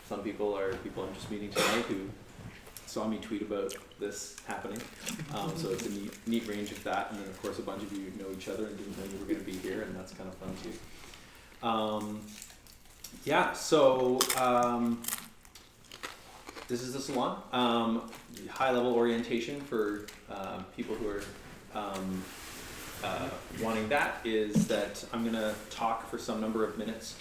Some people are people I'm just meeting tonight who saw me tweet about this happening. So it's a neat range of that. And then of course a bunch of you know each other and didn't know you were going to be here, and that's kind of fun too. This is the salon. High level orientation for people who are wanting that is that I'm going to talk for some number of minutes,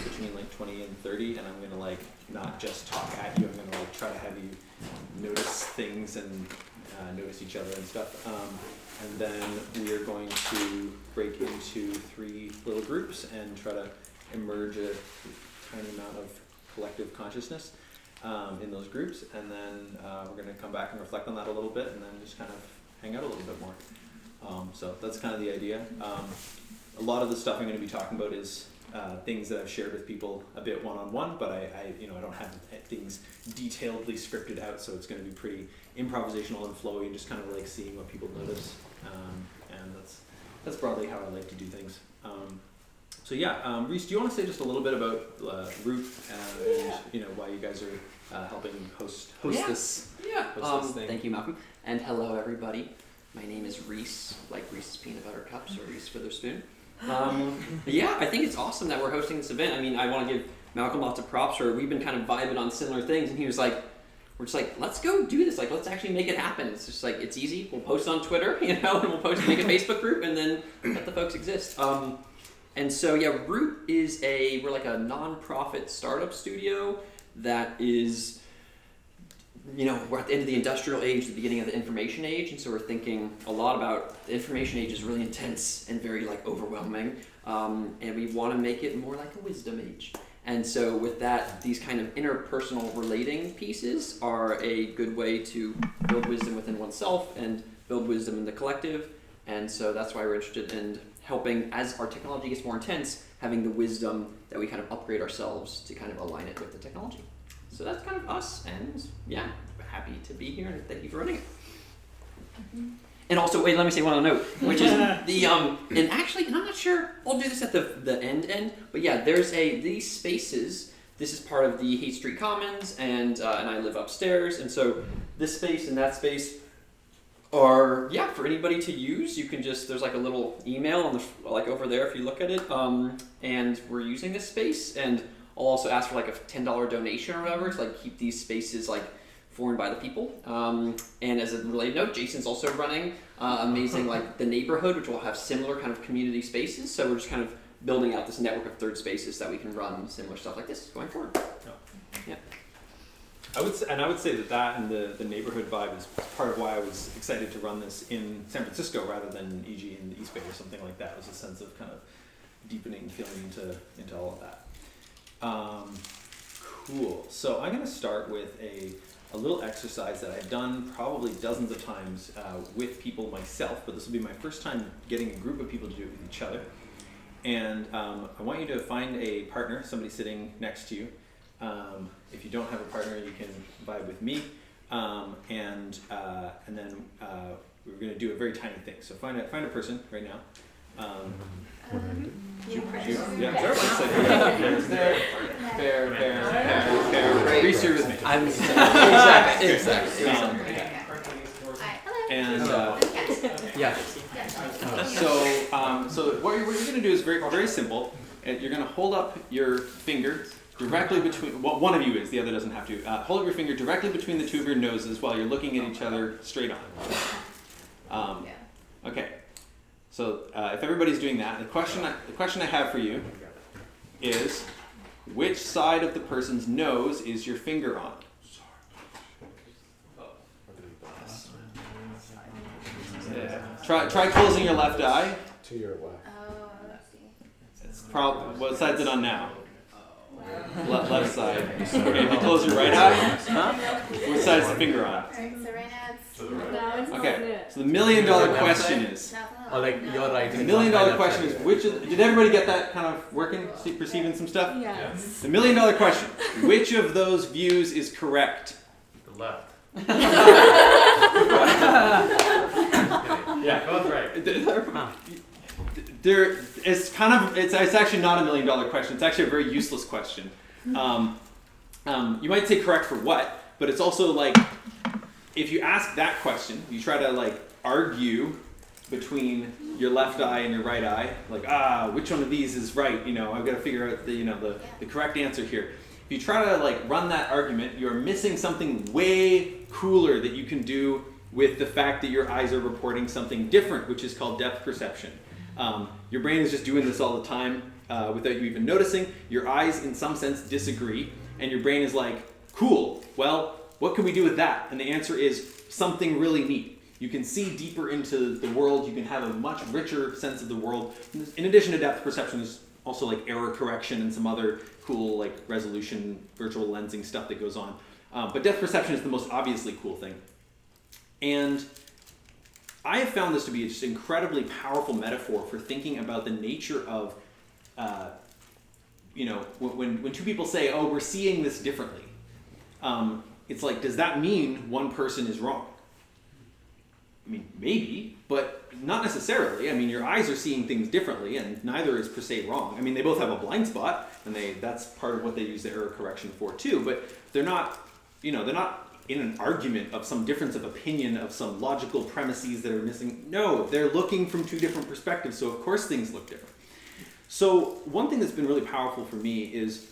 between like 20 and 30, and I'm going to like not just talk at you, I'm going to like try to have you notice things and notice each other and stuff. And then we are going to break into 3 little groups and try to emerge a tiny amount of collective consciousness in those groups, and then we're going to come back and reflect on that a little bit, and then just kind of hang out a little bit more. So that's kind of the idea. A lot of the stuff I'm going to be talking about is things that I've shared with people a bit one-on-one, but I don't have things detailedly scripted out, so it's going to be pretty improvisational and flowy, and just kind of like seeing what people notice. And that's broadly how I like to do things. Reese, do you want to say just a little bit about Roote and why you guys are helping host this? Yeah. Host this thing? Thank you, Malcolm, and hello everybody. My name is Reese, like Reese's Peanut Butter Cups or Reese Witherspoon. I think it's awesome that we're hosting this event. I mean, I want to give Malcolm lots of props for we've been kind of vibing on similar things, and he was like, we're just like, let's go do this. Like, let's actually make it happen. It's just like, it's easy. We'll post on Twitter, and we'll make a Facebook group, and then let the folks exist. Roote is we're like a non-profit startup studio that is, we're at the end of the industrial age, the beginning of the information age, and so we're thinking a lot about the information age is really intense and very like overwhelming, and we want to make it more like a wisdom age. And so with that, these kind of interpersonal relating pieces are a good way to build wisdom within oneself and build wisdom in the collective. And so that's why we're interested in helping, as our technology gets more intense, having the wisdom that we kind of upgrade ourselves to kind of align it with the technology. So that's kind of us, and happy to be here, and thank you for running it. Mm-hmm. And also, wait, let me say one other note, which is the, and I'm not sure, I'll do this at the end, but there's these spaces, this is part of the Haight Street Commons, and I live upstairs, and so this space and that space are, for anybody to use. You can just, there's like a little email on the, like over there if you look at it, and we're using this space, and I'll also ask for like a $10 donation or whatever to like keep these spaces like for and by the people. And as a related note, Jason's also running amazing like the neighborhood, which will have similar kind of community spaces. So we're just kind of building out this network of third spaces that we can run similar stuff like this going forward. Yeah. I would say that and the neighborhood vibe is part of why I was excited to run this in San Francisco rather than e.g. in the East Bay or something like that. It was a sense of kind of deepening feeling into all of that. Cool. So I'm going to start with a little exercise that I've done probably dozens of times with people myself, but this will be my first time getting a group of people to do it with each other. And I want you to find a partner, somebody sitting next to you. If you don't have a partner, you can vibe with me. And then we're going to do a very tiny thing. So find a person right now. Fair. Reese, you're with me. I'm exactly. And so what you're going to do is very very simple. You're going to hold up your finger directly between. Well, one of you is. The other doesn't have to. Hold up your finger directly between the two of your noses while you're looking at each other straight on. Okay. So if everybody's doing that, the question I have for you is, which side of the person's nose is your finger on? Yeah. Try closing your left eye. To your left. Oh, let's see. It's what side's it on now? Left side. Okay, if you close your right eye, what side is the finger on? Alright, so right now it's Okay, so the $1 million question is, Oh, like you're right. the $1 million question is, did everybody get that kind of working, perceiving some stuff? Yes. The $1 million question, which of those views is correct? The left. Yeah, both right. It's actually not a $1 million question. It's actually a very useless question. You might say correct for what, but it's also like, if you ask that question, you try to like argue between your left eye and your right eye, like, which one of these is right? You know, I've got to figure out the correct answer here. If you try to like run that argument, you're missing something way cooler that you can do with the fact that your eyes are reporting something different, which is called depth perception. Your brain is just doing this all the time without you even noticing. Your eyes, in some sense, disagree, and your brain is like, cool, well, what can we do with that? And the answer is something really neat. You can see deeper into the world. You can have a much richer sense of the world. In addition to depth perception, there's also like error correction and some other cool like resolution, virtual lensing stuff that goes on. But depth perception is the most obviously cool thing. And I have found this to be a just incredibly powerful metaphor for thinking about the nature of, when two people say, oh, we're seeing this differently. It's like, does that mean one person is wrong? I mean, maybe, but not necessarily. I mean, your eyes are seeing things differently, and neither is per se wrong. I mean, they both have a blind spot, and that's part of what they use the error correction for too. But they're not in an argument of some difference of opinion, of some logical premises that are missing. No, they're looking from two different perspectives, so of course things look different. So one thing that's been really powerful for me is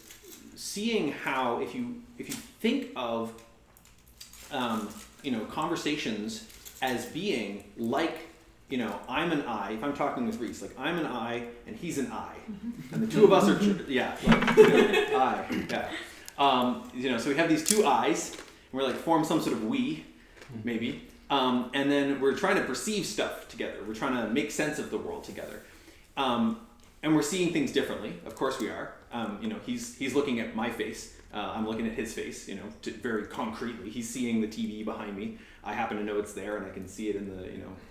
seeing how if you think of conversations as being like, I'm an I. If I'm talking with Reese, like I'm an I and he's an I, and the two of us are I. Yeah. So we have these two I's. And we're like form some sort of we, maybe, and then we're trying to perceive stuff together. We're trying to make sense of the world together, and we're seeing things differently. Of course we are. He's looking at my face. I'm looking at his face. Very concretely. He's seeing the TV behind me. I happen to know it's there, and I can see it in the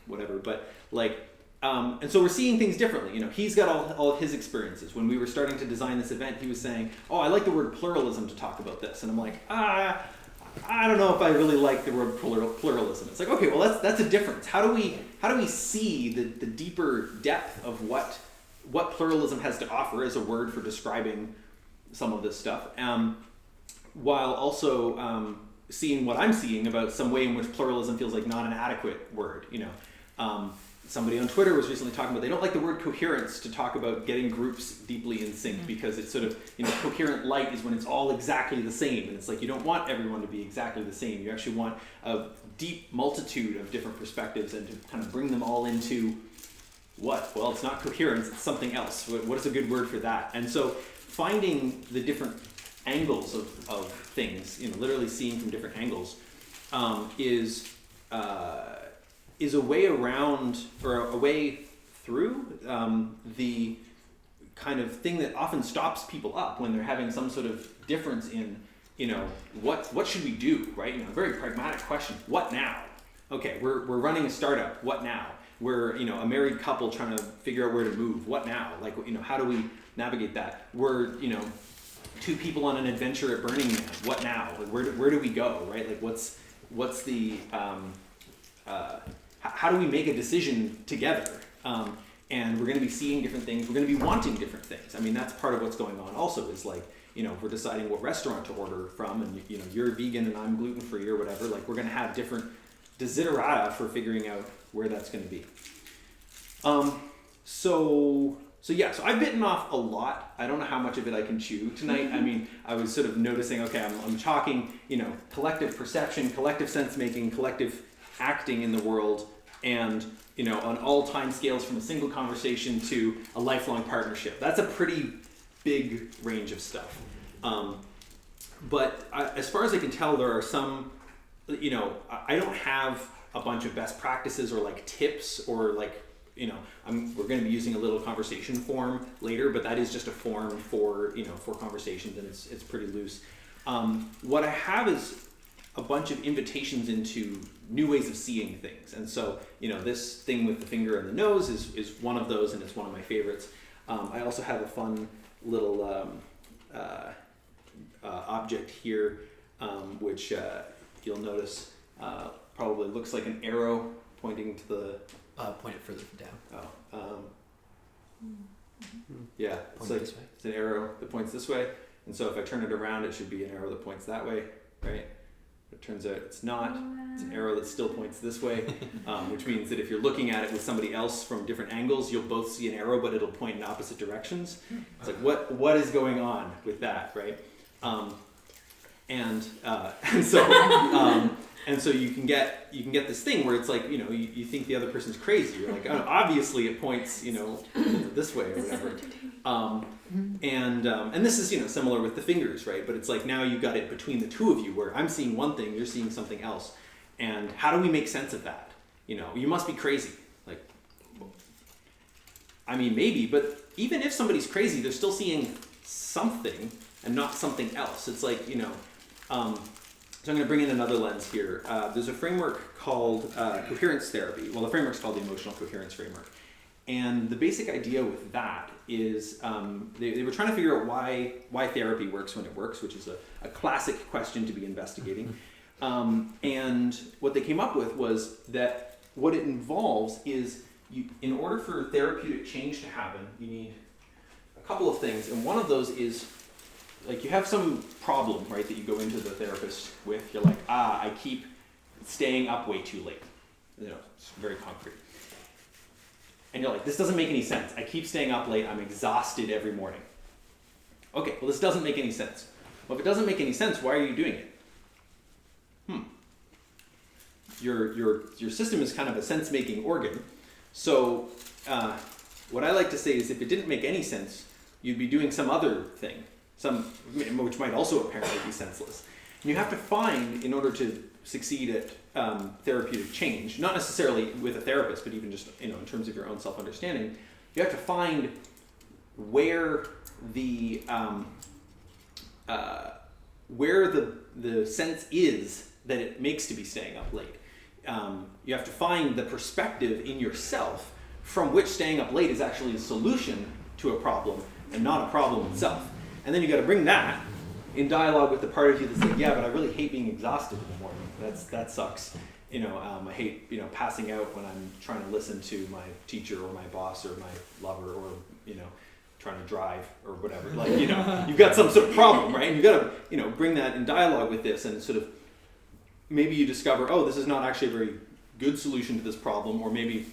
whatever. But like, and so we're seeing things differently. He's got all of his experiences. When we were starting to design this event, he was saying, "Oh, I like the word pluralism to talk about this," and I'm like, I don't know if I really like the word pluralism. It's like, okay, well that's a difference. How do we see the deeper depth of what pluralism has to offer as a word for describing some of this stuff, while also seeing what I'm seeing about some way in which pluralism feels like not an adequate word. Somebody on Twitter was recently talking about they don't like the word coherence to talk about getting groups deeply in sync because it's sort of, coherent light is when it's all exactly the same. And it's like you don't want everyone to be exactly the same. You actually want a deep multitude of different perspectives and to kind of bring them all into what? Well, it's not coherence, it's something else. What is a good word for that? And so finding the different angles of things, literally seeing from different angles, is a way around or a way through the kind of thing that often stops people up when they're having some sort of difference in, what should we do, right? A very pragmatic question. What now? Okay, we're running a startup. What now? We're a married couple trying to figure out where to move. What now? Like how do we navigate that? We're two people on an adventure at Burning Man. What now? Like where do we go? Right? Like what's the how do we make a decision together? And we're going to be seeing different things. We're going to be wanting different things. I mean, that's part of what's going on also is like, we're deciding what restaurant to order from and, you're vegan and I'm gluten-free or whatever. Like we're going to have different desiderata for figuring out where that's going to be. So I've bitten off a lot. I don't know how much of it I can chew tonight. I mean, I was sort of noticing, okay, I'm talking, collective perception, collective sense making, collective acting in the world, and on all time scales from a single conversation to a lifelong partnership. That's a pretty big range of stuff. But as far as I can tell, there are some, I don't have a bunch of best practices or like tips or like, we're going to be using a little conversation form later, but that is just a form for, for conversations, and it's pretty loose. What I have is a bunch of invitations into new ways of seeing things. And so, this thing with the finger and the nose is one of those, and it's one of my favorites. I also have a fun little object here, which you'll notice probably looks like an arrow pointing to the... Point it further down. Yeah, it's like it's an arrow that points this way. And so if I turn it around, it should be an arrow that points that way, right? It turns out it's not. It's an arrow that still points this way, which means that if you're looking at it with somebody else from different angles, you'll both see an arrow, but it'll point in opposite directions. It's like, what is going on with that, right? And so you can get this thing where it's like, you know, you think the other person's crazy. You're like, oh, obviously it points, you know, this way or whatever. And this is, you know, similar with the fingers, right? But it's like now you've got it between the two of you where I'm seeing one thing, you're seeing something else. And how do we make sense of that? You know, you must be crazy. Like, I mean, maybe, but even if somebody's crazy, they're still seeing something and not something else. It's like, you know, so I'm going to bring in another lens here. There's a framework called Coherence Therapy. Well, the framework's called the Emotional Coherence Framework. And the basic idea with that is they were trying to figure out why therapy works when it works, which is a classic question to be investigating. And what they came up with was that what it involves is, in order for therapeutic change to happen, you need a couple of things. And one of those is, like, you have some problem, right, that you go into the therapist with. You're like, I keep staying up way too late. You know, it's very concrete. And you're like, this doesn't make any sense. I keep staying up late. I'm exhausted every morning. Okay, well, this doesn't make any sense. Well, if it doesn't make any sense, why are you doing it? Your system is kind of a sense-making organ. So what I like to say is, if it didn't make any sense, you'd be doing some other thing, which might also apparently be senseless. And you have to find, in order to succeed at therapeutic change, not necessarily with a therapist, but even just, you know, in terms of your own self-understanding, you have to find where the sense is that it makes to be staying up late. You have to find the perspective in yourself from which staying up late is actually a solution to a problem and not a problem itself. And then you got to bring that in dialogue with the part of you that's like, yeah, but I really hate being exhausted in the morning. That sucks. You know, I hate, you know, passing out when I'm trying to listen to my teacher or my boss or my lover, or, you know, trying to drive or whatever. Like, you know, you've got some sort of problem, right? And you've got to, you know, bring that in dialogue with this, and sort of maybe you discover, oh, this is not actually a very good solution to this problem, or maybe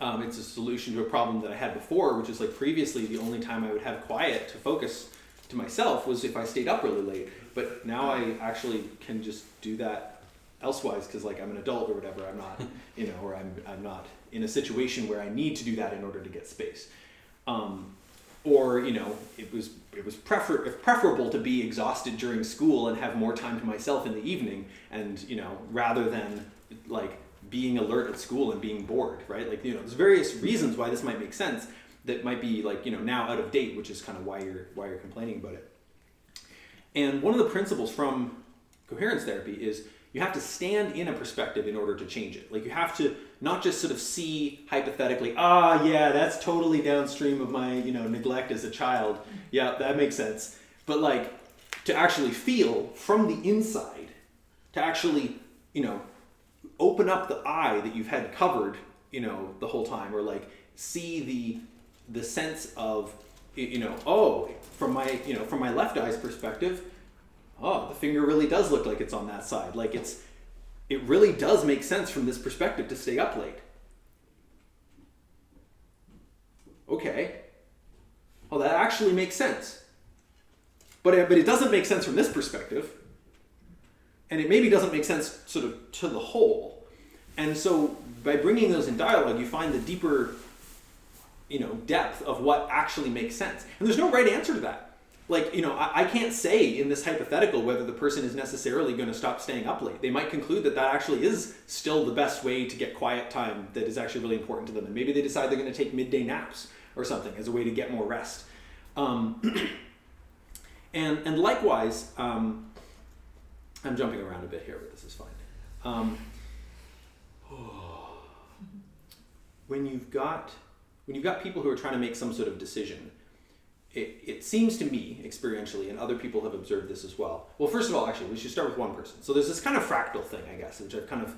it's a solution to a problem that I had before, which is like previously the only time I would have quiet to focus to myself was if I stayed up really late. But now I actually can just do that elsewise because, like, I'm an adult or whatever. I'm not, you know, or I'm not in a situation where I need to do that in order to get space. Or, you know, it was preferable to be exhausted during school and have more time to myself in the evening, and, you know, rather than like being alert at school and being bored, right? Like, you know, there's various reasons why this might make sense that might be, like, you know, now out of date, which is kind of why you're complaining about it. And one of the principles from coherence therapy is you have to stand in a perspective in order to change it. Like, you have to not just sort of see hypothetically, yeah, that's totally downstream of my, you know, neglect as a child. Yeah, that makes sense. But, like, to actually feel from the inside, to actually, you know, open up the eye that you've had covered, you know, the whole time, or like see the sense of, you know, from my left eye's perspective, the finger really does look like it's on that side. Like, it really does make sense from this perspective to stay up late. Okay. Well, that actually makes sense. But it doesn't make sense from this perspective. And it maybe doesn't make sense sort of to the whole. And so by bringing those in dialogue, you find the deeper, you know, depth of what actually makes sense. And there's no right answer to that. Like, you know, I can't say in this hypothetical whether the person is necessarily going to stop staying up late. They might conclude that actually is still the best way to get quiet time that is actually really important to them. And maybe they decide they're going to take midday naps or something as a way to get more rest. And likewise, I'm jumping around a bit here, but this is fine. When you've got people who are trying to make some sort of decision, it seems to me, experientially, and other people have observed this as well. Well, first of all, actually, we should start with one person. So there's this kind of fractal thing, I guess, which I've kind of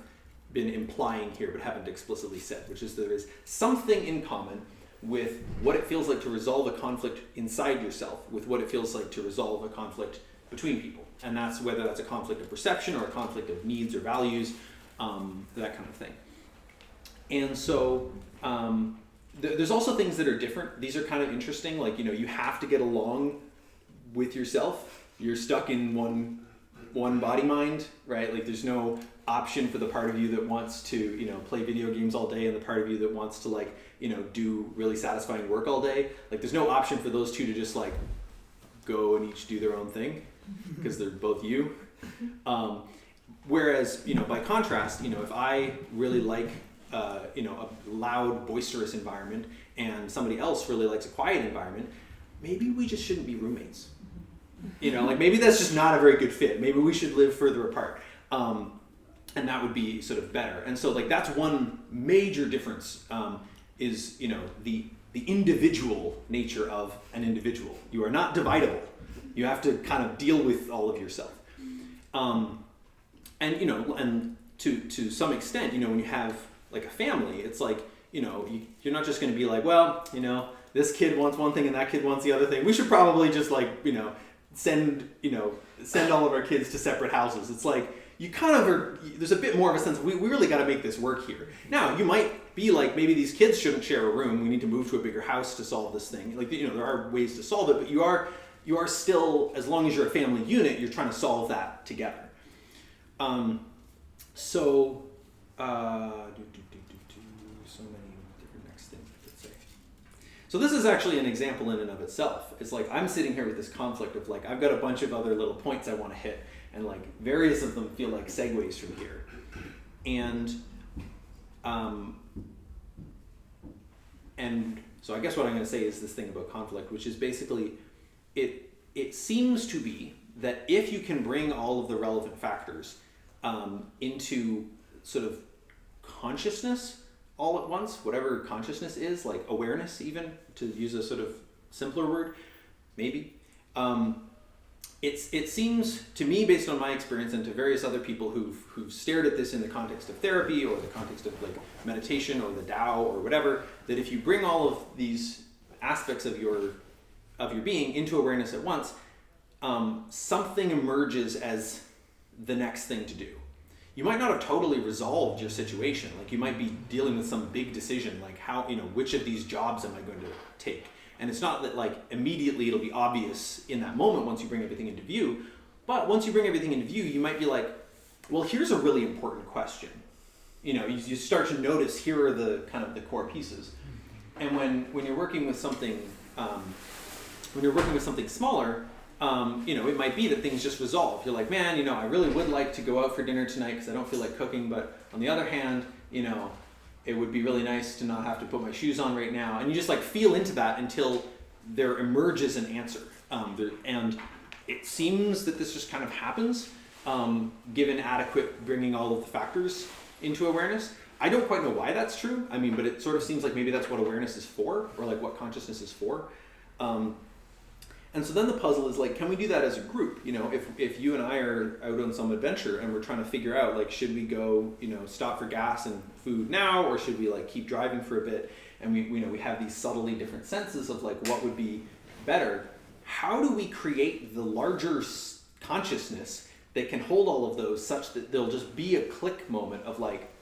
been implying here but haven't explicitly said, which is there is something in common with what it feels like to resolve a conflict inside yourself, with what it feels like to resolve a conflict between people. And that's whether that's a conflict of perception or a conflict of needs or values, that kind of thing. And so there's also things that are different. These are kind of interesting. Like, you have to get along with yourself. You're stuck in one body mind, right? Like, there's no option for the part of you that wants to, play video games all day and the part of you that wants to, like, do really satisfying work all day. Like, there's no option for those two to just, like, go and each do their own thing because they're both you. Whereas, by contrast, if I really like, a loud, boisterous environment and somebody else really likes a quiet environment, maybe we just shouldn't be roommates. Like, maybe that's just not a very good fit. Maybe we should live further apart. And that would be sort of better. And so, like, that's one major difference, is, the individual nature of an individual. You are not dividable. You have to kind of deal with all of yourself. And to some extent, when you have, like, a family, it's like, you're not just going to be like, well, this kid wants one thing and that kid wants the other thing. We should probably just, like, send all of our kids to separate houses. It's like, you kind of are, there's a bit more of a sense of, we really got to make this work here. Now, you might be like, maybe these kids shouldn't share a room. We need to move to a bigger house to solve this thing. Like, there are ways to solve it, but you are still, as long as you're a family unit, you're trying to solve that together. So many different next things I could say. So this is actually an example in and of itself. It's like, I'm sitting here with this conflict of, like, I've got a bunch of other little points I want to hit, and, like, various of them feel like segues from here. And so I guess what I'm going to say is this thing about conflict, which is basically, it seems to be that if you can bring all of the relevant factors into sort of consciousness all at once, whatever consciousness is, like awareness even, to use a sort of simpler word, maybe. It seems to me, based on my experience and to various other people who've stared at this in the context of therapy or the context of, like, meditation or the Tao or whatever, that if you bring all of these aspects of your being into awareness at once, something emerges as the next thing to do. You might not have totally resolved your situation. Like, you might be dealing with some big decision, like how, which of these jobs am I going to take? And it's not that, like, immediately it'll be obvious in that moment once you bring everything into view, but once you bring everything into view, you might be like, well, here's a really important question. You start to notice, here are the kind of the core pieces. And when you're working with something, smaller, it might be that things just resolve. You're like, man, I really would like to go out for dinner tonight because I don't feel like cooking, but on the other hand, it would be really nice to not have to put my shoes on right now. And you just, like, feel into that until there emerges an answer. And it seems that this just kind of happens, given adequate bringing all of the factors into awareness. I don't quite know why that's true. I mean, but it sort of seems like maybe that's what awareness is for, or, like, what consciousness is for. And so then the puzzle is, like, can we do that as a group? If you and I are out on some adventure and we're trying to figure out, like, should we go, stop for gas and food now, or should we, like, keep driving for a bit? And we have these subtly different senses of, like, what would be better. How do we create the larger consciousness that can hold all of those such that there'll just be a click moment of, like,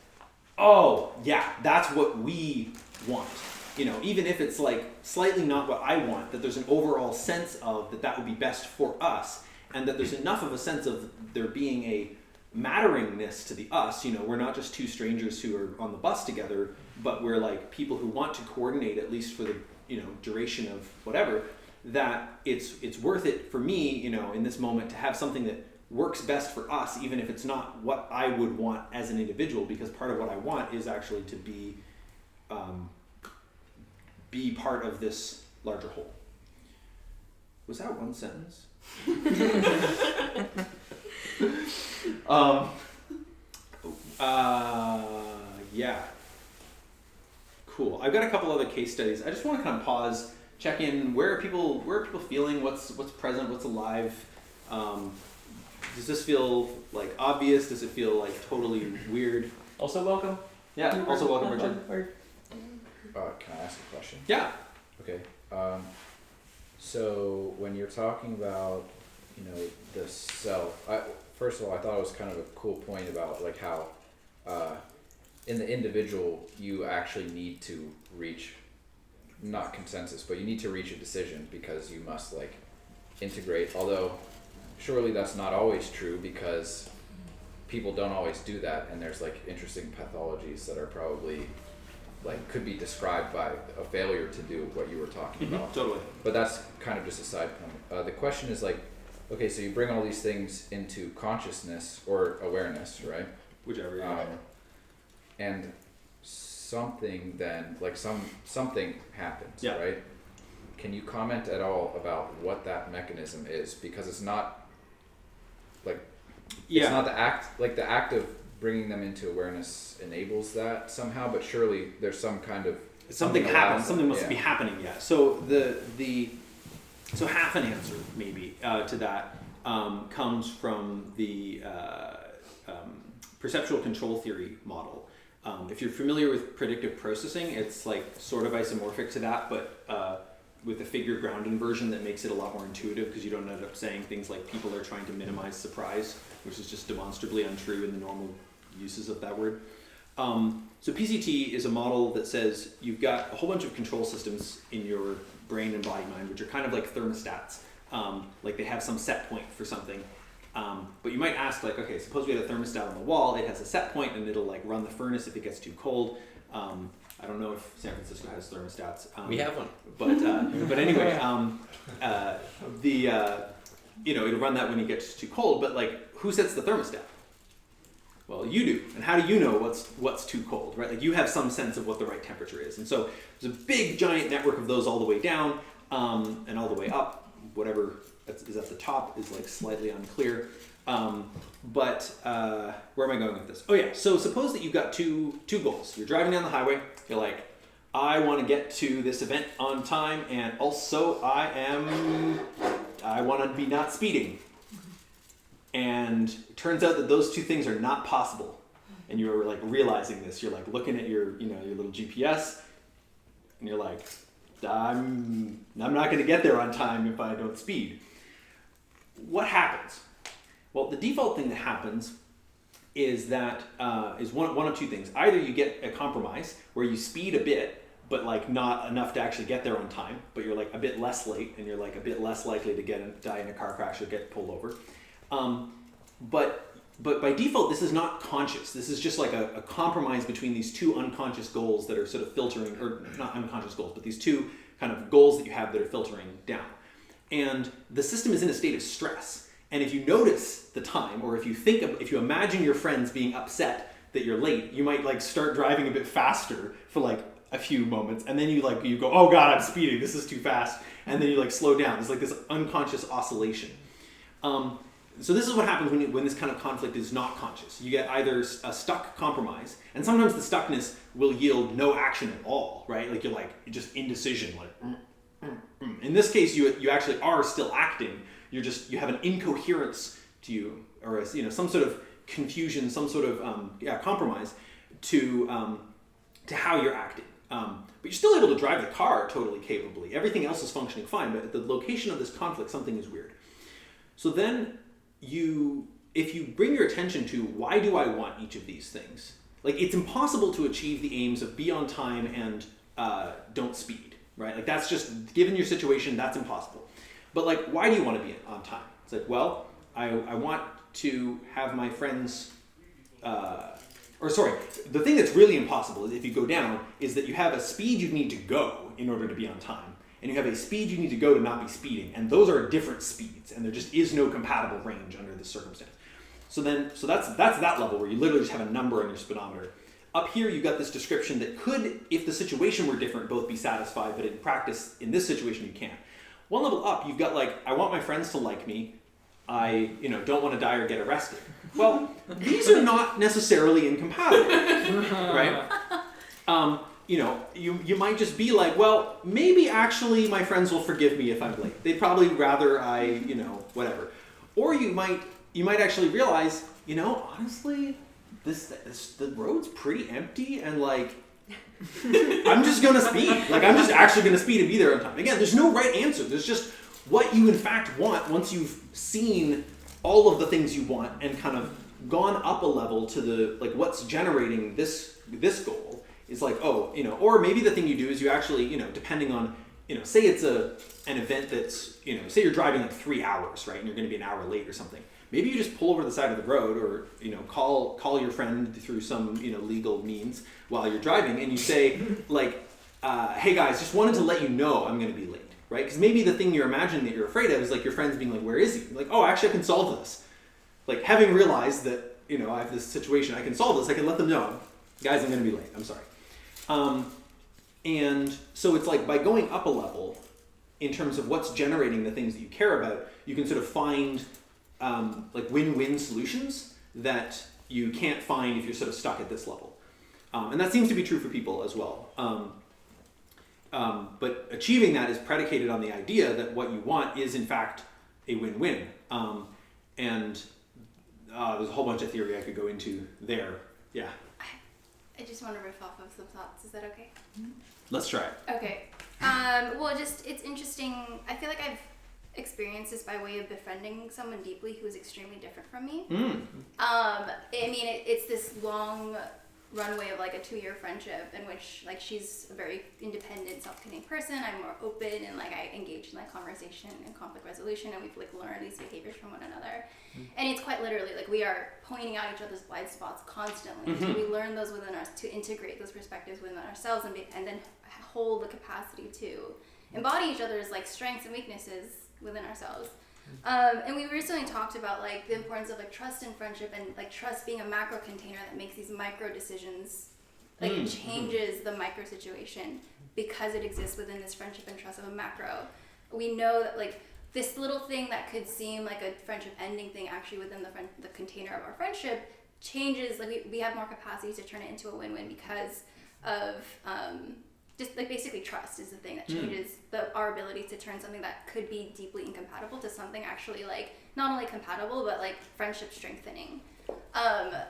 oh, yeah, that's what we want. Even if it's, like, slightly not what I want, that there's an overall sense of that would be best for us, and that there's enough of a sense of there being a matteringness to the us. We're not just two strangers who are on the bus together, but we're, like, people who want to coordinate, at least for the, duration of whatever, that it's worth it for me, in this moment, to have something that works best for us, even if it's not what I would want as an individual, because part of what I want is actually to be part of this larger whole. Was that one sentence? Yeah. Cool. I've got a couple other case studies. I just want to kind of pause, check in. Where are people feeling? What's present? What's alive? Does this feel, like, obvious? Does it feel, like, totally weird? Also welcome. Yeah. Also welcome, Richard. can I ask a question? Yeah. Okay. So when you're talking about, the self, first of all, I thought it was kind of a cool point about like how, in the individual, you actually need to reach, not consensus, but you need to reach a decision because you must like integrate. Although, surely that's not always true because people don't always do that, and there's like interesting pathologies that are probably like could be described by a failure to do what you were talking about. Totally. But that's kind of just a side point. The question is like, okay, so you bring all these things into consciousness or awareness, right? Whichever. And something then, like something happens, Yeah. right? Can you comment at all about what that mechanism is? Because it's not like, it's not the act of bringing them into awareness enables that somehow, but surely there's some kind of something happens. Something must be happening. Yeah. So so half an answer maybe to that comes from the perceptual control theory model. If you're familiar with predictive processing, it's like sort of isomorphic to that, but with a figure ground inversion that makes it a lot more intuitive because you don't end up saying things like people are trying to minimize surprise, which is just demonstrably untrue in the normal uses of that word. So PCT is a model that says you've got a whole bunch of control systems in your brain and body mind, which are kind of like thermostats. Like they have some set point for something. But you might ask, like, okay, suppose we had a thermostat on the wall, it has a set point and it'll like run the furnace if it gets too cold. I don't know if San Francisco has thermostats. We have one. But anyway, it'll run that when it gets too cold, but like, who sets the thermostat? Well, you do. And how do you know what's too cold, right? Like you have some sense of what the right temperature is. And so there's a big giant network of those all the way down and all the way up. Whatever is at the top is like slightly unclear. But where am I going with this? Oh yeah, so suppose that you've got two goals. You're driving down the highway, you're like, I want to get to this event on time, and also I want to be not speeding. And it turns out that those two things are not possible. And you're like realizing this. You're like looking at your little GPS, and you're like, I'm not going to get there on time if I don't speed. What happens? Well, the default thing that happens is that is one of two things. Either you get a compromise where you speed a bit, but like not enough to actually get there on time, but you're like a bit less late, and you're like a bit less likely to die in a car crash or get pulled over. But by default, this is not conscious. This is just like a compromise between these two unconscious goals that are sort of filtering, or not unconscious goals, but these two kind of goals that you have that are filtering down. And the system is in a state of stress. And if you notice the time, or if you imagine your friends being upset that you're late, you might like start driving a bit faster for like a few moments, and then you go, oh God, I'm speeding, this is too fast. And then you like slow down. It's like this unconscious oscillation. So this is what happens when this kind of conflict is not conscious. You get either a stuck compromise, and sometimes the stuckness will yield no action at all, right? Like you're just indecision, like. In this case, you actually are still acting. You have an incoherence to you, or some sort of confusion, some sort of compromise to how you're acting. But you're still able to drive the car totally capably. Everything else is functioning fine, but at the location of this conflict, something is weird. So then if you bring your attention to why do I want each of these things, like it's impossible to achieve the aims of be on time and don't speed, right? Like that's just, given your situation, that's impossible. But like, why do you want to be on time? It's like, well, I want to have my friends, the thing that's really impossible is if you go down is that you have a speed you need to go in order to be on time. And you have a speed you need to go to not be speeding. And those are different speeds. And there just is no compatible range under this circumstance. So that's that level where you literally just have a number on your speedometer. Up here, you've got this description that could, if the situation were different, both be satisfied. But in practice, in this situation, you can't. One level up, you've got like, I want my friends to like me. I don't want to die or get arrested. Well, these are not necessarily incompatible, right? You might just be like, well, maybe actually my friends will forgive me if I'm late. They'd probably rather I, whatever. Or you might actually realize, honestly, the road's pretty empty, and like I'm just gonna speed. Like, I'm just actually gonna speed and be there on time. Again, there's no right answer. There's just what you in fact want once you've seen all of the things you want and kind of gone up a level to the, like, what's generating this goal is like, oh, you know, or maybe the thing you do is you actually, you know, depending on, you know, say it's an event that's, you know, say you're driving like 3 hours, right, and you're going to be an hour late or something. Maybe you just pull over to the side of the road, or, you know, call your friend through some, you know, legal means while you're driving, and you say, like, hey guys, just wanted to let you know I'm going to be late, right? Because maybe the thing you're imagining that you're afraid of is like your friends being like, where is he? Like, oh, actually I can solve this. Like, having realized that, you know, I have this situation, I can solve this, I can let them know, guys, I'm going to be late, I'm sorry. And so it's like by going up a level in terms of what's generating the things that you care about, you can sort of find like win-win solutions that you can't find if you're sort of stuck at this level. And that seems to be true for people as well. But achieving that is predicated on the idea that what you want is in fact a win-win. And there's a whole bunch of theory I could go into there. Yeah. I just want to riff off of some thoughts. Is that okay? Let's try it. Okay. Well, just, it's interesting. I feel like I've experienced this by way of befriending someone deeply who is extremely different from me. I mean, it's this long runway of like a 2-year friendship in which like she's a very independent, self-contained person. I'm more open and like I engage in like conversation and conflict resolution, and we've like learned these behaviors from one another. And it's quite literally like we are pointing out each other's blind spots constantly. So we learn those within us to integrate those perspectives within ourselves and then hold the capacity to embody each other's like strengths and weaknesses within ourselves. And we recently talked about like the importance of like trust in friendship, and like trust being a macro container that makes these micro decisions, like it changes the micro situation because it exists within this friendship and trust of a macro. We know that like this little thing that could seem like a friendship ending thing actually within the container of our friendship changes, like we have more capacity to turn it into a win-win because of just like basically trust is the thing that changes our ability to turn something that could be deeply incompatible to something actually like not only compatible but like friendship strengthening.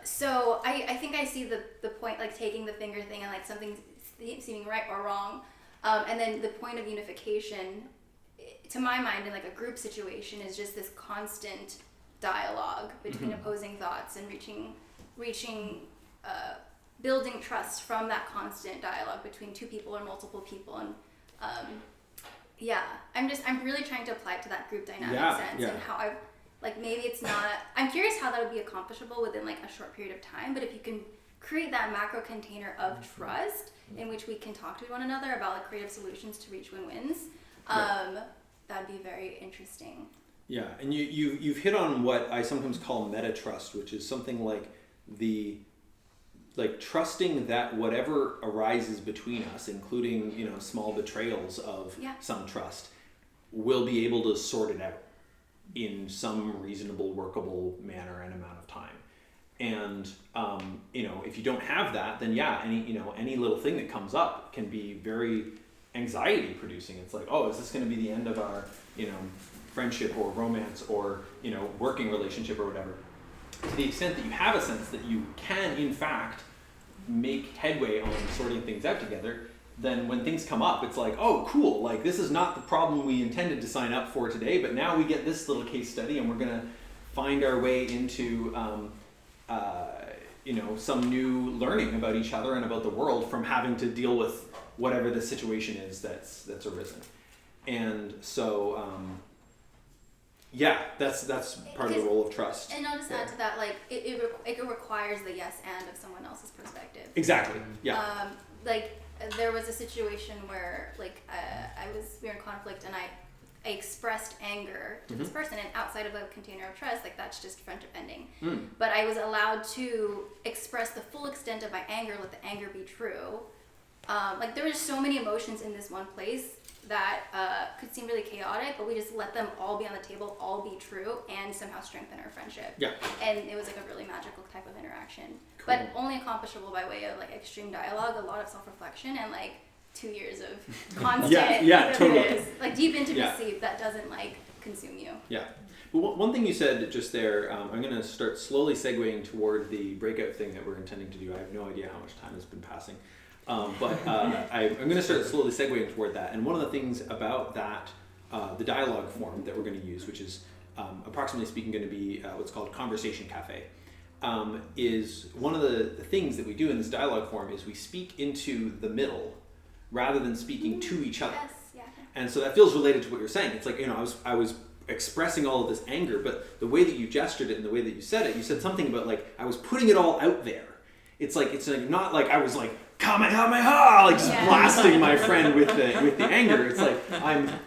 So I think I see the point, like taking the finger thing and like something seeming right or wrong, and then the point of unification to my mind in like a group situation is just this constant dialogue between opposing thoughts and reaching building trust from that constant dialogue between two people or multiple people. And I'm really trying to apply it to that group dynamic sense and how I like, maybe it's not, I'm curious how that would be accomplishable within like a short period of time, but if you can create that macro container of trust in which we can talk to one another about like creative solutions to reach win-wins, that'd be very interesting. Yeah, and you've hit on what I sometimes call meta trust, which is something like trusting that whatever arises between us, including, you know, small betrayals of some trust, we'll be able to sort it out in some reasonable, workable manner and amount of time. And you know, if you don't have that, then any little thing that comes up can be very anxiety producing. It's like, oh, is this going to be the end of our, you know, friendship or romance or, you know, working relationship or whatever? To the extent that you have a sense that you can in fact make headway on sorting things out together, then when things come up, it's like, oh, cool, like this is not the problem we intended to sign up for today, but now we get this little case study and we're going to find our way into you know, some new learning about each other and about the world from having to deal with whatever the situation is that's arisen. And so that's part of the role of trust. And I'll just add to that, like it requires the yes and of someone else's perspective. Exactly. Yeah. Like there was a situation where like we were in conflict and I expressed anger to this person, and outside of a container of trust, like that's just friendship ending. But I was allowed to express the full extent of my anger, let the anger be true. Like there were so many emotions in this one place that could seem really chaotic, but we just let them all be on the table, all be true, and somehow strengthen our friendship. Yeah. And it was like a really magical type of interaction. Cool. But only accomplishable by way of like extreme dialogue, a lot of self-reflection, and like 2 years of constant totally. like deep intimacy that doesn't like consume you. Yeah. Well, one thing you said just there, I'm going to start slowly segueing toward the breakout thing that we're intending to do. I have no idea how much time has been passing. But I'm going to start slowly segueing toward that. And one of the things about that, the dialogue form that we're going to use, which is approximately speaking going to be what's called Conversation Cafe, is one of the things that we do in this dialogue form is we speak into the middle rather than speaking to each other. Yes, yeah. And so that feels related to what you're saying. It's like, I was expressing all of this anger, but the way that you gestured it and the way that you said something about like, I was putting it all out there. It's like not like I was like, Kamehameha, like just blasting my friend with the anger. It's like,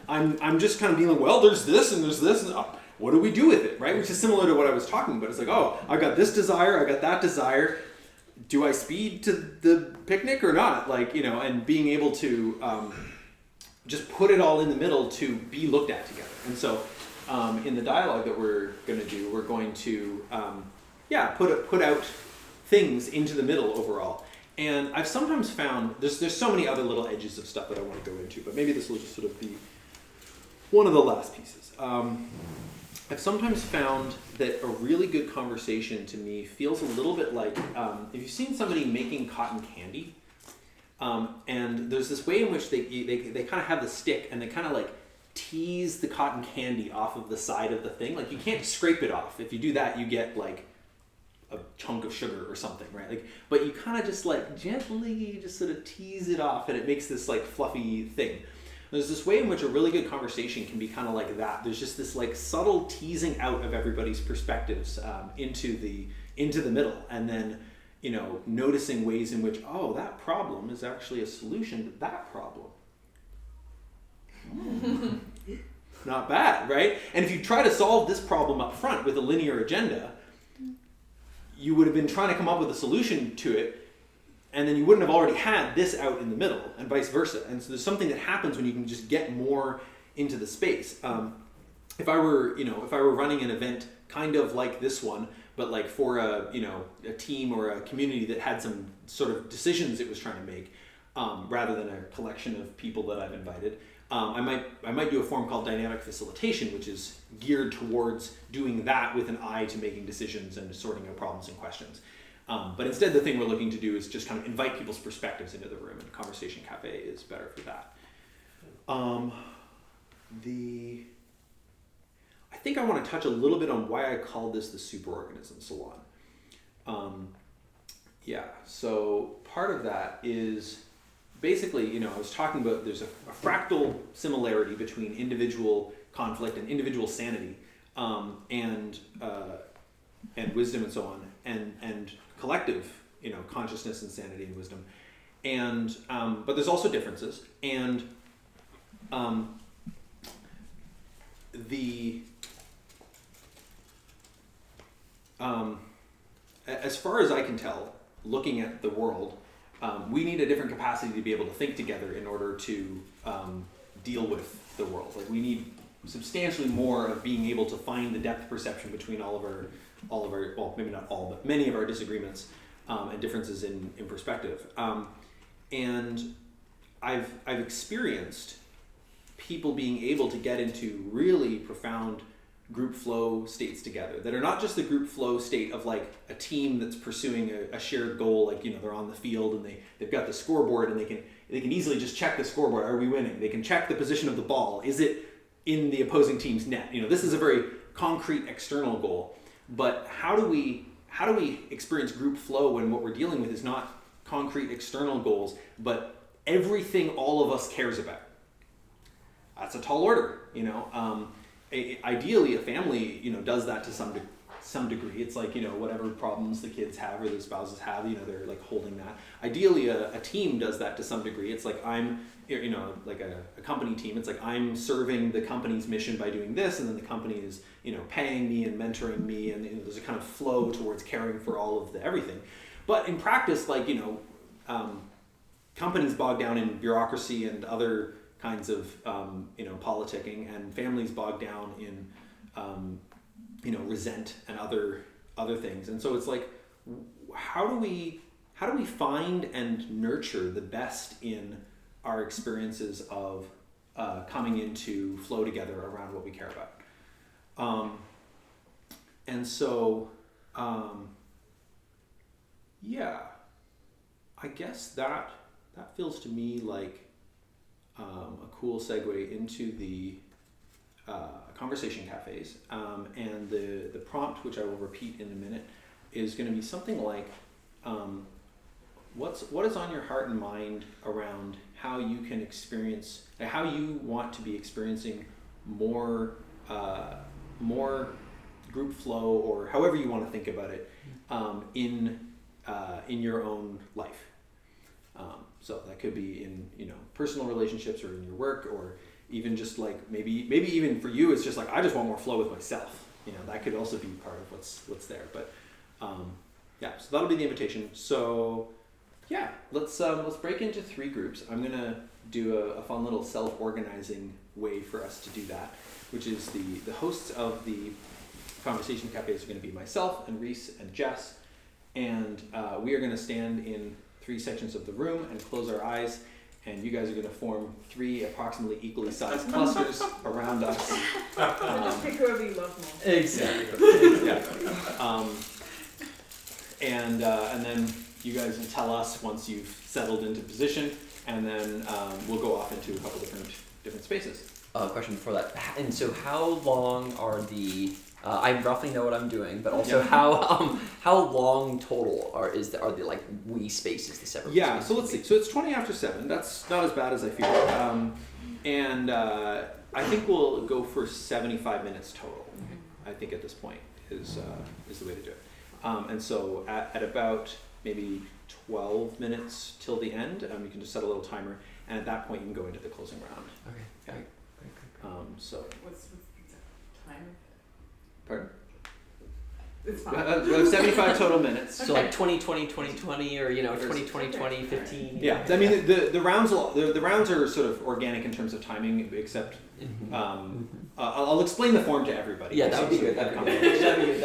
I'm just kind of being like, well, there's this and there's this, and what do we do with it, right? Which is similar to what I was talking about. It's like, oh, I got this desire, I got that desire. Do I speed to the picnic or not? Like, and being able to just put it all in the middle to be looked at together. And so in the dialogue that we're going to do, we're going to, put out things into the middle overall. And I've sometimes found, there's so many other little edges of stuff that I want to go into, but maybe this will just sort of be one of the last pieces. I've sometimes found that a really good conversation to me feels a little bit like, if you've seen somebody making cotton candy, and there's this way in which they kind of have the stick and they kind of like tease the cotton candy off of the side of the thing. Like you can't scrape it off. If you do that, you get like a chunk of sugar or something, right? Like, but you kind of just like gently just sort of tease it off and it makes this like fluffy thing. There's this way in which a really good conversation can be kind of like that. There's just this like subtle teasing out of everybody's perspectives into the middle, and then noticing ways in which, oh, that problem is actually a solution to that problem. Not bad, right? And if you try to solve this problem up front with a linear agenda, you would have been trying to come up with a solution to it, and then you wouldn't have already had this out in the middle, and vice versa. And so there's something that happens when you can just get more into the space. If I were running an event kind of like this one, but like for a team or a community that had some sort of decisions it was trying to make, rather than a collection of people that I've invited, I might do a form called dynamic facilitation, which is geared towards doing that with an eye to making decisions and sorting out problems and questions. But instead, the thing we're looking to do is just kind of invite people's perspectives into the room, and Conversation Cafe is better for that. I think I want to touch a little bit on why I call this the Superorganism Salon. So part of that is basically, I was talking about there's a fractal similarity between individual conflict and individual sanity, and wisdom and so on, and collective, consciousness and sanity and wisdom, and but there's also differences, and as far as I can tell, looking at the world, we need a different capacity to be able to think together in order to deal with the world. Like we need substantially more of being able to find the depth perception between all of our, well, maybe not all, but many of our disagreements and differences in perspective. And I've experienced people being able to get into really profound group flow states together that are not just the group flow state of like a team that's pursuing a shared goal, like they're on the field and they've got the scoreboard and they can easily just check the scoreboard. Are we winning? They can check the position of the ball. Is it in the opposing team's net? This is a very concrete external goal. But how do we experience group flow when what we're dealing with is not concrete external goals, but everything all of us cares about? That's a tall order, Ideally, a family, does that to some degree. It's like, whatever problems the kids have or the spouses have, they're like holding that. Ideally, a team does that to some degree. It's like I'm, like a company team. It's like I'm serving the company's mission by doing this, and then the company is, paying me and mentoring me, and there's a kind of flow towards caring for all of the everything. But in practice, like, companies bog down in bureaucracy and other kinds of politicking, and families bog down in resent and other things. And so it's like, how do we find and nurture the best in our experiences of coming into flow together around what we care about? And so I guess that feels to me like a cool segue into the conversation cafes. And the prompt, which I will repeat in a minute, is going to be something like, what is on your heart and mind around how you can experience, how you want to be experiencing more group flow, or however you want to think about it, in your own life. So that could be in personal relationships, or in your work, or even just like maybe even for you it's just like I just want more flow with myself. That could also be part of what's there. But so that'll be the invitation. So yeah, let's break into 3 groups. I'm gonna do a fun little self-organizing way for us to do that, which is the hosts of the conversation cafes are going to be myself and Reese and Jess, and we are going to stand in 3 sections of the room and close our eyes, and you guys are going to form 3 approximately equally sized clusters around us. Just pick whoever you love more. Exactly. Yeah. And then you guys will tell us once you've settled into position, and then we'll go off into a couple different spaces. Question before that. And so how long are the... I roughly know what I'm doing, but also how long total are the like we spaces, the separate spaces? So let's see. So it's 20 after 7. That's not as bad as I feared. And I think we'll go for 75 minutes total. I think at this point is the way to do it. And so at about maybe 12 minutes till the end, you can just set a little timer, and at that point you can go into the closing round. Okay. Yeah. Great. So. What's the exact time? Pardon? It's We fine. have 75 total minutes. So like 2020, 2020, or 2020, 2015. Yeah, I mean the rounds are sort of organic in terms of timing, except I'll explain the form to everybody. Yeah, that would be good. That'd be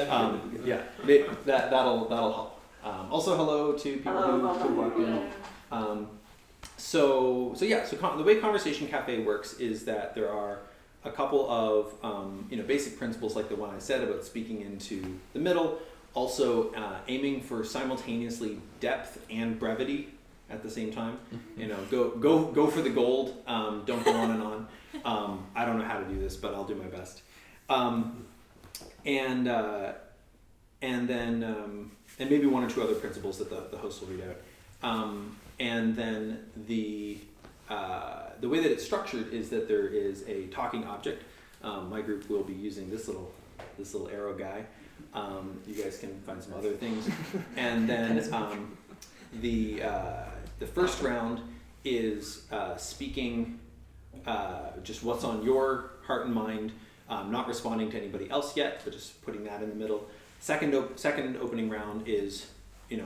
good. Yeah, that'll help. Also, hello to people who walked in. So the way Conversation Cafe works is that there are a couple of basic principles like the one I said about speaking into the middle, also aiming for simultaneously depth and brevity at the same time. Go for the gold. Don't go on and on. I don't know how to do this, but I'll do my best. And then maybe 1 or 2 other principles that the host will read out. And then the way that it's structured is that there is a talking object. My group will be using this little arrow guy. You guys can find some other things. And then the first round is speaking just what's on your heart and mind, not responding to anybody else yet, but just putting that in the middle. Second opening round is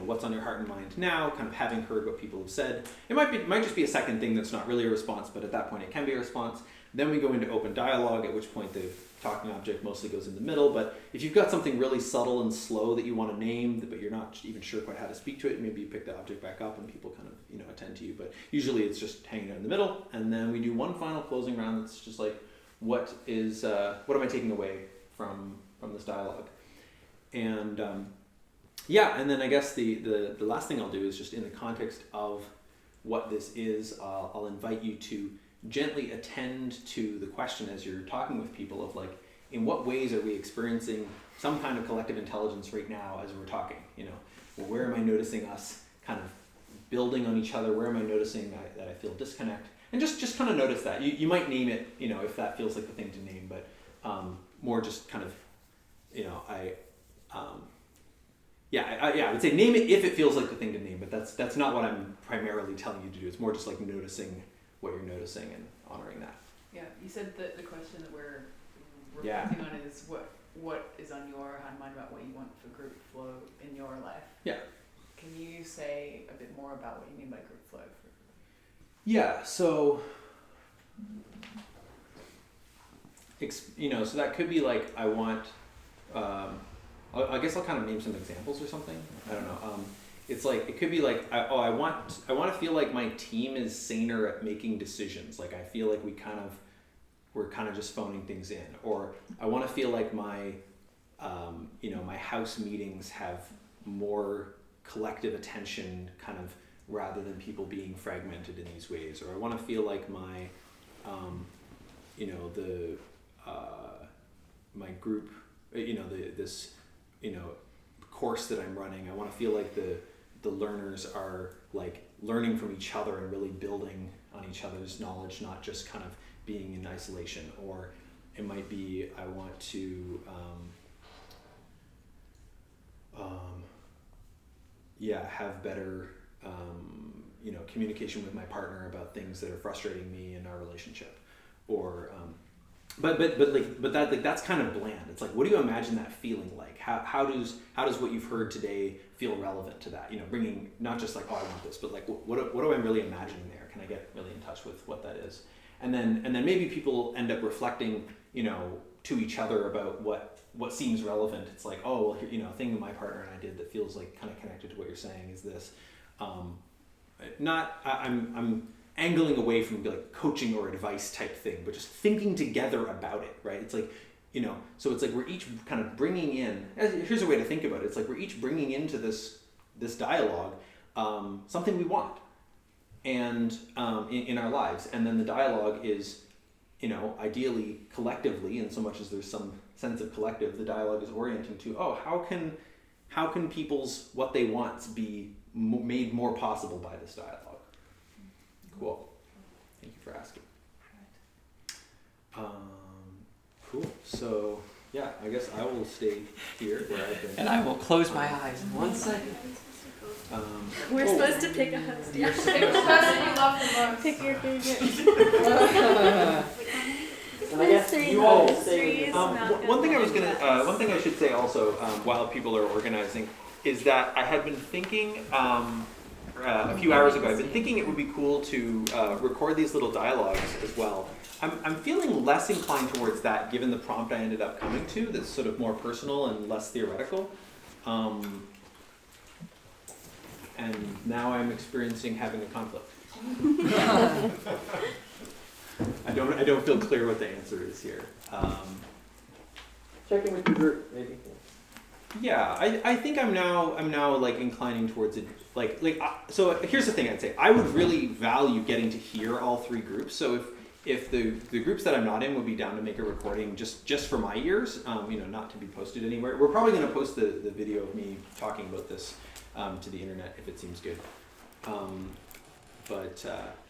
what's on your heart and mind now, kind of having heard what people have said. It might just be a second thing that's not really a response, but at that point it can be a response. Then we go into open dialogue, at which point the talking object mostly goes in the middle. But if you've got something really subtle and slow that you want to name, but you're not even sure quite how to speak to it, maybe you pick the object back up and people kind of attend to you. But usually it's just hanging out in the middle. And then we do one final closing round that's just like, what am I taking away from this dialogue? And and then I guess the last thing I'll do is just in the context of what this is, I'll invite you to gently attend to the question as you're talking with people of like, in what ways are we experiencing some kind of collective intelligence right now as we're talking? Where am I noticing us kind of building on each other? Where am I noticing that I feel disconnect? And just kind of notice that. You might name it, if that feels like the thing to name, but more just kind of, I would say name it if it feels like the thing to name, but that's not what I'm primarily telling you to do. It's more just like noticing what you're noticing and honoring that. Yeah, you said that the question that we're reflecting on is what is on your heart and mind about what you want for group flow in your life. Yeah. Can you say a bit more about what you mean by group flow? Yeah, so so that could be like I want. I guess I'll kind of name some examples or something. I don't know. It's like it could be like I want to feel like my team is saner at making decisions. Like I feel like we're kind of just phoning things in, or I want to feel like my my house meetings have more collective attention kind of rather than people being fragmented in these ways, or I want to feel like my, my group, this course that I'm running, I want to feel like the learners are like learning from each other and really building on each other's knowledge, not just kind of being in isolation. Or it might be I want to have better communication with my partner about things that are frustrating me in our relationship, or but that's kind of bland. It's like, what do you imagine that feeling like? How does what you've heard today feel relevant to that? Bringing not just like, oh, I want this, but like, what do I really imagining there? Can I get really in touch with what that is? And then maybe people end up reflecting, to each other about what seems relevant. It's like, oh, well, a thing that my partner and I did that feels like kind of connected to what you're saying is this. I'm angling away from like coaching or advice type thing, but just thinking together about it, right? It's like, so it's like we're each kind of bringing in, here's a way to think about it. It's like we're each bringing into this dialogue something we want and in our lives. And then the dialogue is, ideally collectively, in so much as there's some sense of collective, the dialogue is orienting to, oh, how can people's what they want be made more possible by this dialogue? Cool. Thank you for asking. Cool. So yeah, I guess I will stay here where I've been. And I will close my eyes 1 second. We're supposed to pick a host. Yeah. Pick the person you love the most. Pick your favorite. And I guess you all will say. One thing I should say also, while people are organizing, is that I had been thinking a few hours ago. I've been thinking it would be cool to record these little dialogues as well. I'm feeling less inclined towards that, given the prompt I ended up coming to. That's sort of more personal and less theoretical. And now I'm experiencing having a conflict. I don't feel clear what the answer is here. Check in with your group, maybe. Yeah, I think I'm now like inclining towards it. So here's the thing I'd say. I would really value getting to hear all three groups. So if the groups that I'm not in would be down to make a recording just for my ears, not to be posted anywhere. We're probably going to post the video of me talking about this to the internet if it seems good.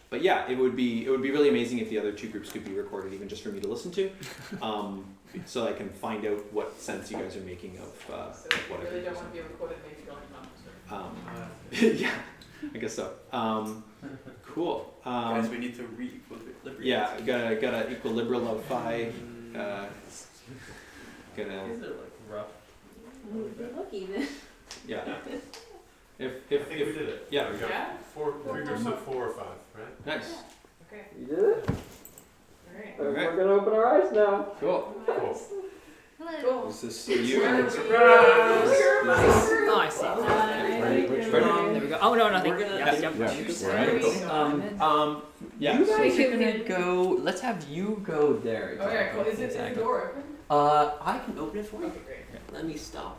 But yeah, it would be really amazing if the other two groups could be recorded, even just for me to listen to, so I can find out what sense you guys are making of So what you I really don't do. want to be recorded, maybe you don't know. Yeah, I guess so. Cool. Guys, we need to re-equilibrate. Yeah, gotta equilibrium of phi. Gonna. These are like rough. They look even. Yeah. I think we did it. Yeah. We got Yeah? three groups of 4 or 5, right? Nice. Okay. You did it? Alright. Okay. We're gonna open our eyes now. Cool. Cool. Hello. Is this you? Oh, I see. There we go. Oh, no, nothing. We're gonna- Yep, yep. Yeah. You So, guys are gonna go. Let's have you go there. Okay, cool. Is the Exactly. door open? I can open it for you. Okay, great. Let me stop